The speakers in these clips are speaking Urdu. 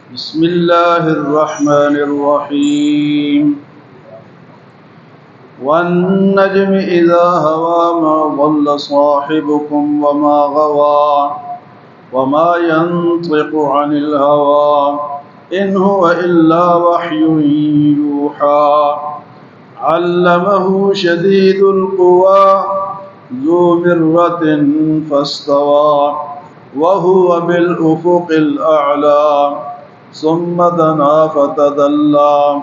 بسم الله الرحمن الرحيم والنجم إذا هوى ما ضل صاحبكم وما غوى وما ينطق عن الهوى إن هو إلا وحي يوحى علمه شديد القوى ذو مرة فاستوى وهو بالأفق الأعلى ثم دنا فتدلى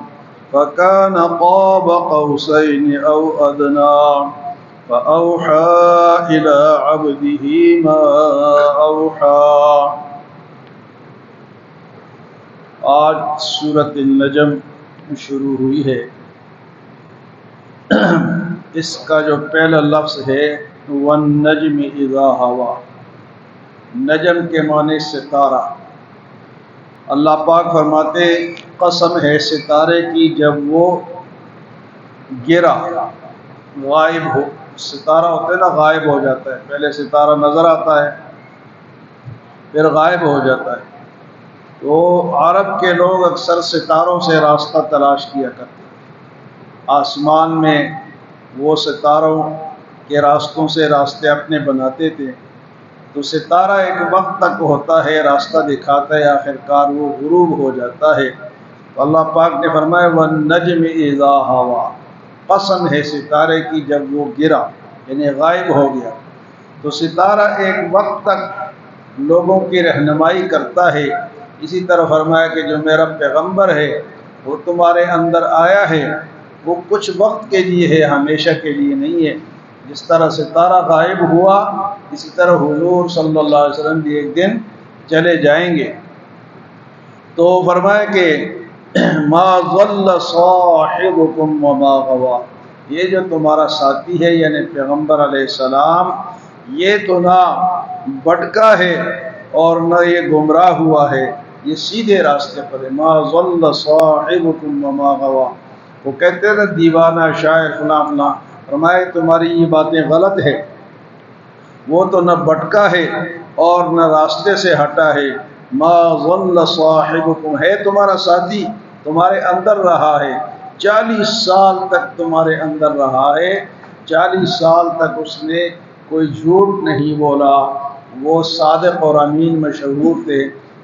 فكان قاب قوسين أو أدنى فأوحى إلى عبده ما أوحى. آج سورۃ النجم شروع ہوئی ہے. اس کا جو پہلا لفظ ہے والنجم اذا ہوا، نجم کے معنی ستارہ. اللہ پاک فرماتے قسم ہے ستارے کی جب وہ گرا، غائب ہو. ستارہ ہوتا ہے نا، غائب ہو جاتا ہے. پہلے ستارہ نظر آتا ہے پھر غائب ہو جاتا ہے. تو عرب کے لوگ اکثر ستاروں سے راستہ تلاش کیا کرتے ہیں. آسمان میں وہ ستاروں کے راستوں سے راستے اپنے بناتے تھے. تو ستارہ ایک وقت تک ہوتا ہے، راستہ دکھاتا ہے، آخر کار وہ غروب ہو جاتا ہے. تو اللہ پاک نے فرمایا والنجم اذا ہوا، قسم ہے ستارے کی جب وہ گرا، یعنی غائب ہو گیا. تو ستارہ ایک وقت تک لوگوں کی رہنمائی کرتا ہے. اسی طرح فرمایا کہ جو میرا پیغمبر ہے وہ تمہارے اندر آیا ہے، وہ کچھ وقت کے لیے ہے، ہمیشہ کے لیے نہیں ہے. جس طرح ستارہ غائب ہوا اسی طرح حضور صلی اللہ علیہ وسلم بھی ایک دن چلے جائیں گے. تو فرمایا کہ ما ضل صاحبکم وما غوا، یہ جو تمہارا ساتھی ہے یعنی پیغمبر علیہ السلام، یہ تو نہ بھٹکا ہے اور نہ یہ گمراہ ہوا ہے، یہ سیدھے راستے پر ہے. ما ضل صاحبکم وما غوا. وہ کہتے ہیں نا دیوانہ شاعر فلاں فلاں، فرمائے تمہاری یہ باتیں غلط ہے. وہ تو نہ بھٹکا ہے اور نہ راستے سے ہٹا ہے. ما ضل صاحبکم، ہے تمہارا ساتھی، تمہارے اندر رہا ہے. 40 سال تک تمہارے اندر رہا ہے. 40 سال تک اس نے کوئی جھوٹ نہیں بولا. وہ صادق اور امین مشہور تھے.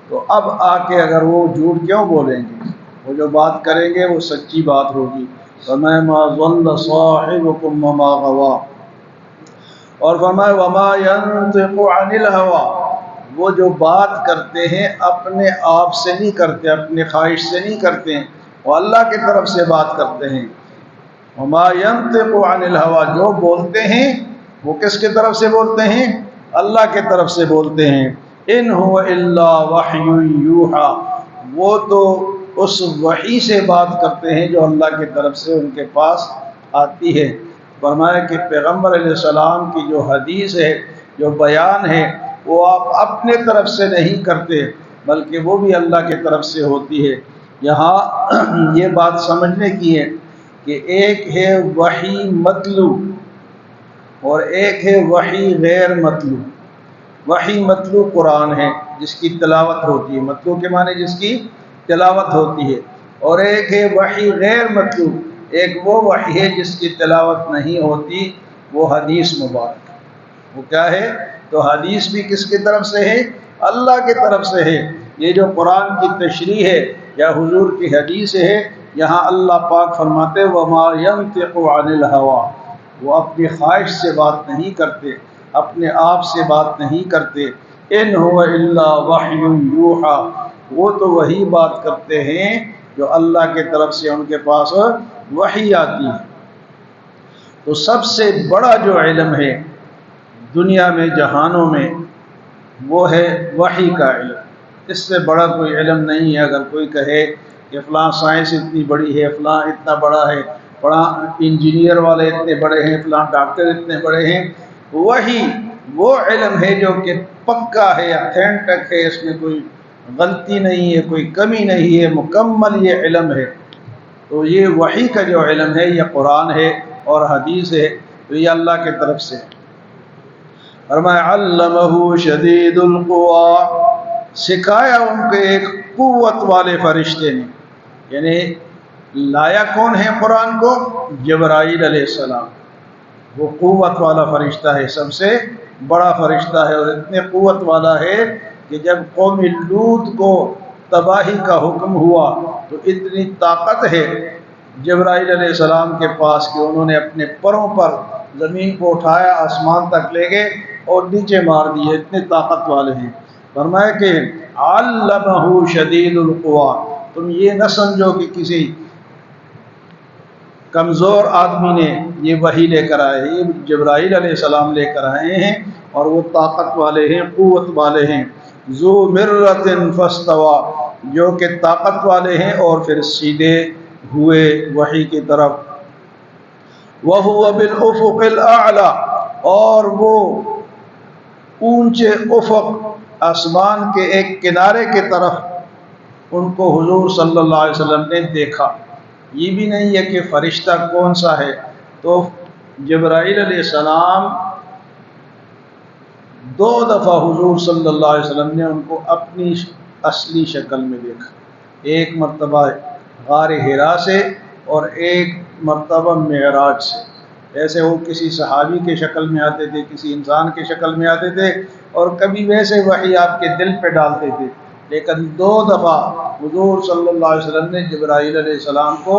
تو اب آ کے اگر وہ جھوٹ کیوں بولیں گے؟ وہ جو بات کریں گے وہ سچی بات ہوگی. فرمایا ما ضل صاحبکم وما غوا، اور فرمایا وما ينطق عن الهوى، وہ جو بات کرتے ہیں اپنے آپ سے نہیں کرتے، اپنے خواہش سے نہیں کرتے ہیں، وہ اللہ کی طرف سے بات کرتے ہیں. وما ينطق عن الهوى، جو بولتے ہیں وہ کس کی طرف سے بولتے ہیں؟ اللہ کی طرف سے بولتے ہیں. ان هو الا وحی یوحى، وہ تو اس وحی سے بات کرتے ہیں جو اللہ کی طرف سے ان کے پاس آتی ہے. فرمایا کہ پیغمبر علیہ السلام کی جو حدیث ہے، جو بیان ہے، وہ آپ اپنے طرف سے نہیں کرتے بلکہ وہ بھی اللہ کی طرف سے ہوتی ہے. یہاں یہ بات سمجھنے کی ہے کہ ایک ہے وحی مطلوع اور ایک ہے وحی غیر مطلوع. وحی مطلوع قرآن ہے جس کی تلاوت ہوتی ہے، مطلوع کے معنی جس کی تلاوت ہوتی ہے. اور ایک ہے وحی غیر مطلوع، ایک وہ وحی ہے جس کی تلاوت نہیں ہوتی، وہ حدیث مبارک. وہ کیا ہے؟ تو حدیث بھی کس کی طرف سے ہے؟ اللہ کی طرف سے ہے. یہ جو قرآن کی تشریح ہے یا حضور کی حدیث ہے، یہاں اللہ پاک فرماتے وما ينطق عن الهوى، وہ اپنی خواہش سے بات نہیں کرتے، اپنے آپ سے بات نہیں کرتے. ان هو الا وحی یوحى، وہ تو وہی بات کرتے ہیں جو اللہ کی طرف سے ان کے پاس وحی آتی ہے. تو سب سے بڑا جو علم ہے دنیا میں، جہانوں میں، وہ ہے وحی کا علم. اس سے بڑا کوئی علم نہیں ہے. اگر کوئی کہے کہ فلاں سائنس اتنی بڑی ہے، فلاں اتنا بڑا ہے، فلاں انجینئر والے اتنے بڑے ہیں، فلاں ڈاکٹر اتنے بڑے ہیں، وہی وہ علم ہے جو کہ پکا ہے، اتھینٹک ہے، اس میں کوئی غلطی نہیں ہے، کوئی کمی نہیں ہے، مکمل یہ علم ہے. تو یہ وحی کا جو علم ہے یہ قرآن ہے اور حدیث ہے، تو یہ اللہ کی طرف سے. فرمایا علمہ شدید القویٰ، سکھایا ان کو ایک قوت والے فرشتے نے، یعنی لایا کون ہے قرآن کو؟ جبرائیل علیہ السلام۔ وہ قوت والا فرشتہ ہے، سب سے بڑا فرشتہ ہے، اور اتنے قوت والا ہے کہ جب قوم لوط کو تباہی کا حکم ہوا تو اتنی طاقت ہے جبرائیل علیہ السلام کے پاس کہ انہوں نے اپنے پروں پر زمین کو اٹھایا، آسمان تک لے گئے اور نیچے مار دیے، اتنے طاقت والے ہیں۔ فرمایا کہ علمہ شدید القوا، تم یہ نہ سمجھو کہ کسی کمزور آدمی نے یہ وحی لے کر آئے ہیں، یہ جبرائیل علیہ السلام لے کر آئے ہیں، اور وہ طاقت والے ہیں، قوت والے ہیں۔ ذو مرۃ فاستوی، جو کہ طاقت والے ہیں اور پھر سیدھے ہوئے وحی کی طرف۔ وَهُوَ بِالْأُفُقِ الْأَعْلَى، اور وہ اونچے افق آسمان کے ایک کنارے کی طرف ان کو حضور صلی اللہ علیہ وسلم نے دیکھا۔ یہ بھی نہیں ہے کہ فرشتہ کون سا ہے، تو جبرائیل علیہ السلام 2 دفعہ حضور صلی اللہ علیہ وسلم نے ان کو اپنی اصلی شکل میں دیکھا، ایک مرتبہ غار حرا سے اور ایک مرتبہ معراج سے۔ ایسے وہ کسی صحابی کے شکل میں آتے تھے، کسی انسان کے شکل میں آتے تھے، اور کبھی ویسے وحی آپ کے دل پہ ڈالتے تھے، لیکن 2 دفعہ حضور صلی اللہ علیہ وسلم نے جبرائیل علیہ السلام کو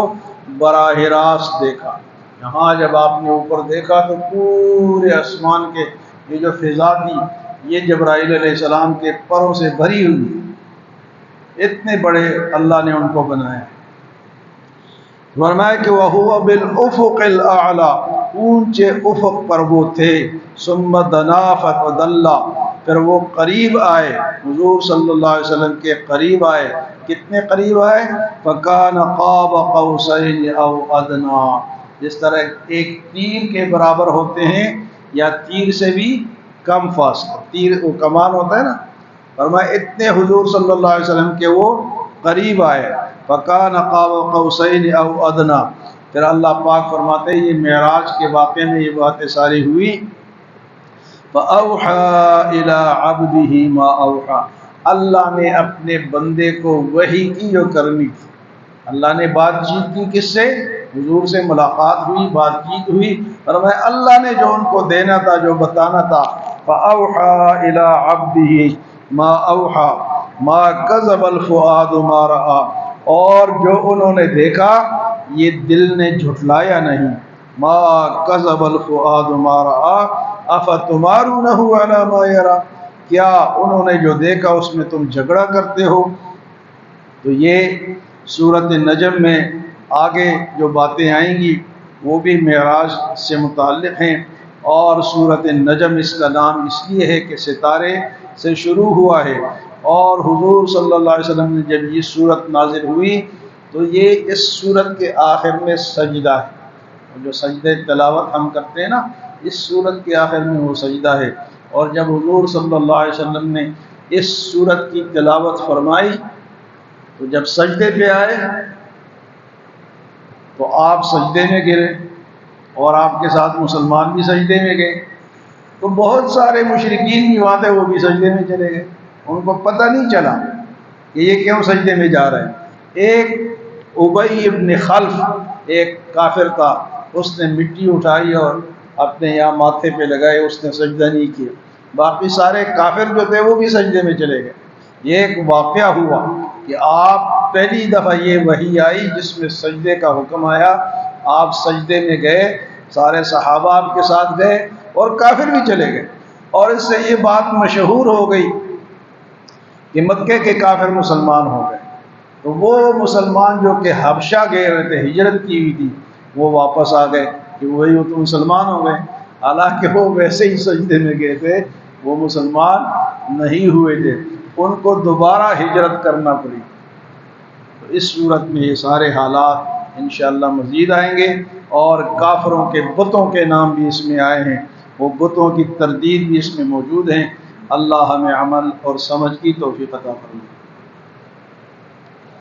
براہ راست دیکھا۔ یہاں جب آپ نے اوپر دیکھا تو پورے آسمان کے یہ جو فضا تھی یہ جبرائیل علیہ السلام کے پروں سے بھری ہوئی، اتنے بڑے اللہ نے ان کو بنایا۔ فرمایا کہ وَهُوَ بِالْأُفُقِ الْأَعْلَى، اونچے افق پر وہ تھے۔ ثُمَّ دَنَا فَتَدَلَّى، پھر وہ قریب آئے، حضور صلی اللہ علیہ وسلم کے قریب آئے۔ کتنے قریب آئے؟ فَكَانَ قَابَ قَوْسَيْنِ أَوْ أَدْنَىٰ، جس طرح ایک تیر کے برابر ہوتے ہیں یا تیر سے بھی کم فاصلہ، تیر وہ کمان ہوتا ہے نا، فرمایا اتنے حضور صلی اللہ علیہ وسلم کے وہ قریب آئے۔ فَكَانَ قَابَ قَوْسَيْنِ أَوْ أَدْنَىٰ، پھر اللہ پاک فرماتے ہیں یہ معراج کے واقعے میں یہ باتیں ساری ہوئی۔ فَأَوْحَىٰ إِلَىٰ عَبْدِهِ مَا أَوْحَىٰ، اللہ نے اپنے بندے کو وحی کی جو کرنی تھی، اللہ نے بات چیت کی کس سے؟ حضور سے ملاقات ہوئی، بات چیت ہوئی، فرمایا اللہ نے جو ان کو دینا تھا، جو بتانا تھا۔ فَأَوْحَىٰ إِلَىٰ عَبْدِهِ مَا أَوْحَىٰ مَا كَذَبَ الْفُؤَادُ مَا رَأَىٰ، اور جو انہوں نے دیکھا یہ دل نے جھٹلایا نہیں۔ ما کذب الفؤاد ما رأى افتمارونه على ما يرى، کیا انہوں نے جو دیکھا اس میں تم جھگڑا کرتے ہو؟ تو یہ سورۃ نجم میں آگے جو باتیں آئیں گی وہ بھی معراج سے متعلق ہیں، اور سورۃ نجم اس کا نام اس لیے ہے کہ ستارے سے شروع ہوا ہے، اور حضور صلی اللہ علیہ وسلم نے جب یہ سورت نازل ہوئی تو یہ اس سورت کے آخر میں سجدہ ہے، جو سجدہ تلاوت ہم کرتے ہیں نا، اس سورت کے آخر میں وہ سجدہ ہے۔ اور جب حضور صلی اللہ علیہ وسلم نے اس سورت کی تلاوت فرمائی تو جب سجدے پہ آئے تو آپ سجدے میں گرے، اور آپ کے ساتھ مسلمان بھی سجدے میں گئے، تو بہت سارے مشرکین بھی وہاں تھے، وہ بھی سجدے میں چلے گئے، ان کو پتہ نہیں چلا کہ یہ کیوں سجدے میں جا رہے ہیں۔ ایک ابی ابن خلف ایک کافر تھا، اس نے مٹی اٹھائی اور اپنے یہاں ماتھے پہ لگائے، اس نے سجدہ نہیں کیا، باقی سارے کافر جو تھے وہ بھی سجدے میں چلے گئے۔ یہ ایک واقعہ ہوا کہ آپ پہلی دفعہ یہ وحی آئی جس میں سجدے کا حکم آیا، آپ سجدے میں گئے، سارے صحابہ آپ کے ساتھ گئے اور کافر بھی چلے گئے، اور اس سے یہ بات مشہور ہو گئی کہ مکے کے کافر مسلمان ہو گئے۔ تو وہ مسلمان جو کہ حبشہ گئے ہوئے تھے، ہجرت کی ہوئی تھی، وہ واپس آ گئے کہ وہی وہ تو مسلمان ہو گئے، حالانکہ وہ ویسے ہی سجدے میں گئے تھے، وہ مسلمان نہیں ہوئے تھے، ان کو دوبارہ ہجرت کرنا پڑی۔ تو اس صورت میں یہ سارے حالات انشاءاللہ مزید آئیں گے، اور کافروں کے بتوں کے نام بھی اس میں آئے ہیں، وہ بتوں کی تردید بھی اس میں موجود ہیں۔ اللہ ہمیں عمل اور سمجھ کی توفیق عطا فرمائے۔